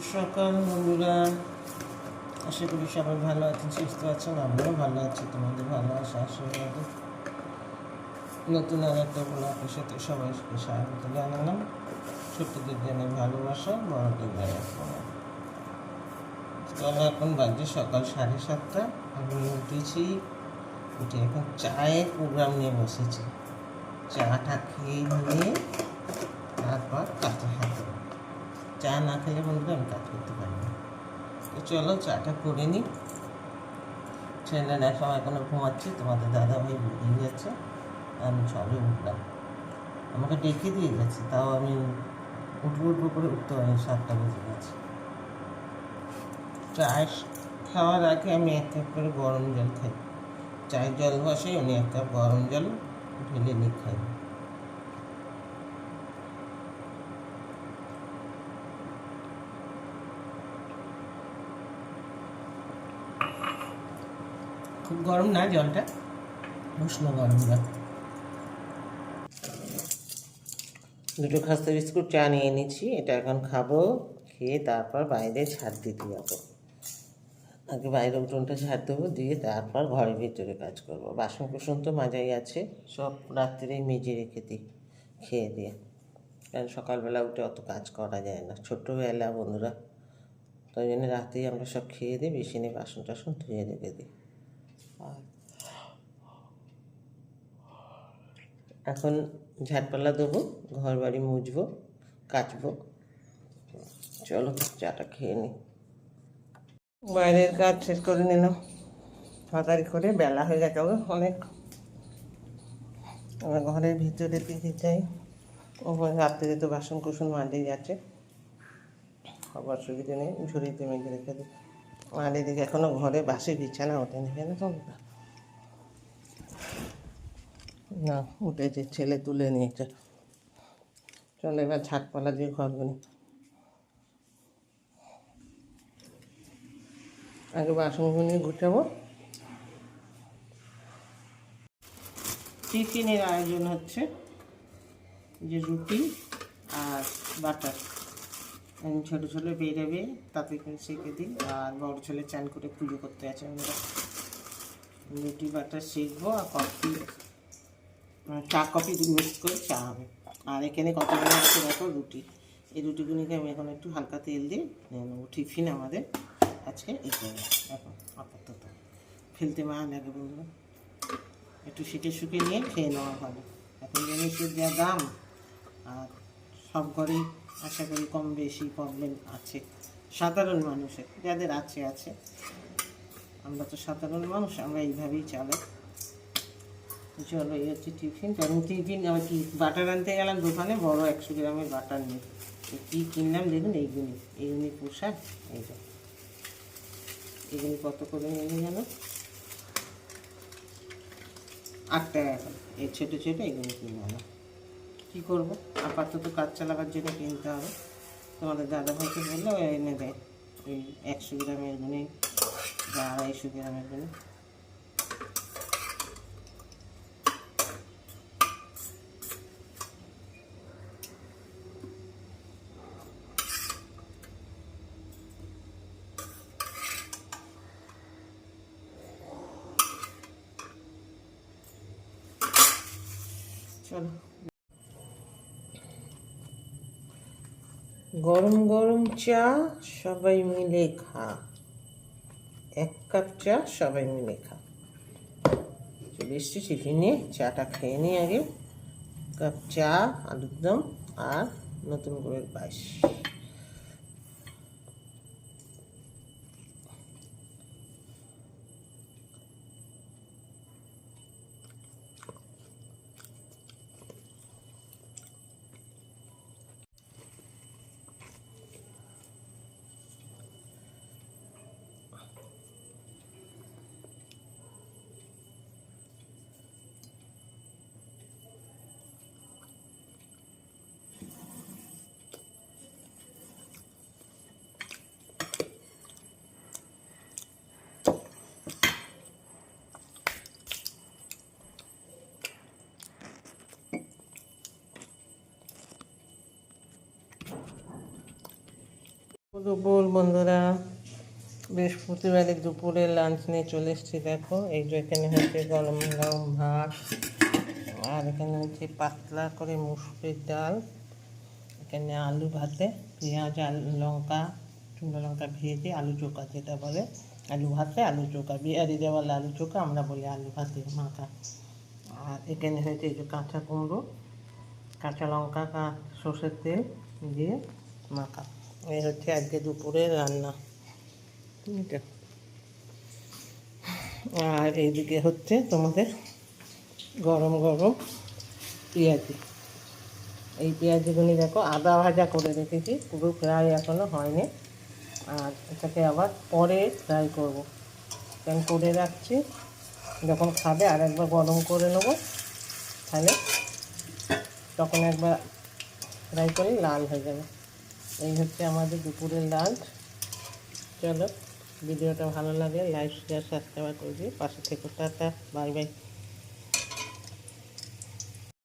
সকাল বন্ধুরা, আশা করি সবাই ভালো আছেন, সুস্থ আছেন। আমরাও ভালো আছি, তোমাদের ভালোবাসা আশীর্বাদে নতুন আর একটা ব্লগের সাথে সবাইকে স্বাগত জানালাম। ছোট্টদের জন্য ভালোবাসা, বড়দের ব্যবহার। চলো, এখন বাজে সকাল 7:30। আমি উঠেছি, উঠে এখন চায়ের প্রোগ্রাম নিয়ে বসেছি। চাটা খেয়ে নিয়ে তারপর কাজে হাত দেবো। চা না খেলে বন্ধুরা আমি কাজ করতে পারি না। তো চলো চাটা করে নিই। ছেলেরা সব এখনো ঘুমাচ্ছে, তোমাদের দাদাভাই বেরিয়ে গেছে, আমি সবে উঠলাম। আমাকে ডেকে দিয়ে গেছে, তাও আমি উঠবো করে উঠতে পারি, 7টা বেজে গেছে। চায় খাওয়ার আগে আমি 1 কাপ করে গরম জল খাই। চায়ের জল বসাই, উনি 1 কাপ গরম জল ঢেলে নিয়ে খাই। খুব গরম না জলটা, উষ্ণ গরম জল। দুটো খাস্তা বিস্কুট চা নিয়ে নিচ্ছি, এটা এখন খাবো। খেয়ে তারপর বাইরে ঝাড় দিতে যাবো। আগে বাইরে উঠোনটা ঝাড় দেবো, দিয়ে তারপর ঘরের ভিতরে কাজ করবো। বাসন কুসন তো মাজাই আছে, সব রাত্রেই মেজে রেখে দিই খেয়ে দিয়ে, কারণ সকালবেলা উঠে অত কাজ করা যায় না, ছোটোবেলা বন্ধুরা। তাই জন্য রাতেই আমরা সব খেয়ে দিই, বেসিনে বাসন টাসন ধুয়ে রেখে দিই। আর এখন ঝাড়পালা দেবো, ঘর বাড়ি মুছবো, কাচবো। চলো চাটা খেয়ে নিই। বাইরের কাজ শেষ করে নিলাম তাড়াতাড়ি করে, বেলা হয়ে গেছে অনেক। আমার ঘরের ভিতরে দিতে চাই, ওপরে রাত্রে তো বাসন কুসন মাঝেই আছে, খাবার সুবিধে নেই, ঝুড়িতে মেঘে রেখে দিই। আর এদিকে এখনও ঘরে বাসি বিছানা ওঠেনি, কেন তোমরা? না উঠেছে, ছেলে তুলে নিয়েছে। চলো এবার ঝাঁটপালা দিয়ে ঘরগুলি আগে বাসনগুলি গুছাবো। টিফিনের আয়োজন হচ্ছে, যে রুটি আর বাটার। ছোটো ছোটো বেরোবে, তাতে করে সেঁকে দিই। আর বড় ছেলে চান করে পুজো করতে আছে। আমরা রুটি বাটার সেঁকবো, আর কফি, চা কফি মিক্স করে চা হবে। আর এখানে কতগুলো আছে দেখো রুটি। এই রুটিগুলিকে আমি এখন একটু হালকা তেল দিয়ে নিয়ে নেবো। টিফিন আমাদের আজকে এটাই এখন আপাতত। ফেলতে মায়া লাগে বন্ধুরা, একটু শুকে নিয়ে খেয়ে নেওয়া ভালো। এখন জিনিসের যা দাম, আর সব ঘরেই আশা করি কম বেশি প্রবলেম আছে। সাধারণ মানুষের যাদের আছে, আমরা তো সাধারণ মানুষ, আমরা এইভাবেই চালাই। চলো এই হচ্ছে টিফিন। কারণ টিফিন আমি কি বাটার আনতে গেলাম দোকানে, বড় 100 গ্রামের বাটার নিই। কী কিনলাম দেখুন, এইগুলি পোশাক। এইটা এগুলি কত করে নিয়ে যেন 8 টাকা এখন। এই ছোটো ছোটো এগুলো কিনে আনো। কী করবো, আপাতত কাজ চালাবার জন্য কিনতে হবে। তোমাদের দাদাভাইকে বললে এনে দেয় ওই 100 গ্রামের গুণে বা 250 গ্রামের গুণে। চলো, গরম গরম চা সবাই মিলে খা, 1 কাপ চা সবাই মিলে খা। চলে এসছি টিফিনে, চাটা খেয়ে নিই আগে। কাপ চা, আলুর দম আর নতুন করে পায়েস। দুপুর বন্ধুরা, বৃহস্পতিবারের দুপুরের লাঞ্চ নিয়ে চলে এসেছি। দেখো এই যে এখানে হচ্ছে গরম গরম ভাত, আর এখানে হচ্ছে পাতলা করে মুসুরির ডাল, এখানে আলু ভাতে পেঁয়াজ আলু লঙ্কা শুকনো লঙ্কা ভেজে আলু চোখা যেটা বলে, আলু ভাতে আলু চোখা, বিহারিরা বলে আলু চোখা, আমরা বলি আলু ভাতে মাখা। আর এখানে হয়েছে এই যে কাঁচা কুমড়ো, কাঁচা লঙ্কা সর্ষের তেল দিয়ে মাখা। এই হচ্ছে আজকে দুপুরের রান্না। ঠিক আছে, আর এইদিকে হচ্ছে তোমাদের গরম গরম পেঁয়াজি। এই পেঁয়াজিগুলি দেখো আদা ভাজা করে রেখেছি, পুরো ফ্রাই এখনও হয়নি, আর এটাকে আবার পরে ফ্রাই করবো। কেন করে রাখছি, যখন খাবে আর একবার গরম করে নেবো, তাহলে তখন একবার ফ্রাই করে লাল হয়ে যাবে। এই হচ্ছে আমাদের দুপুরের লাঞ্চ। চলো, ভিডিওটা ভালো লাগে লাইক শেয়ার সাবস্ক্রাইব করবি, পাশে থেকে টাটা, বাই বাই।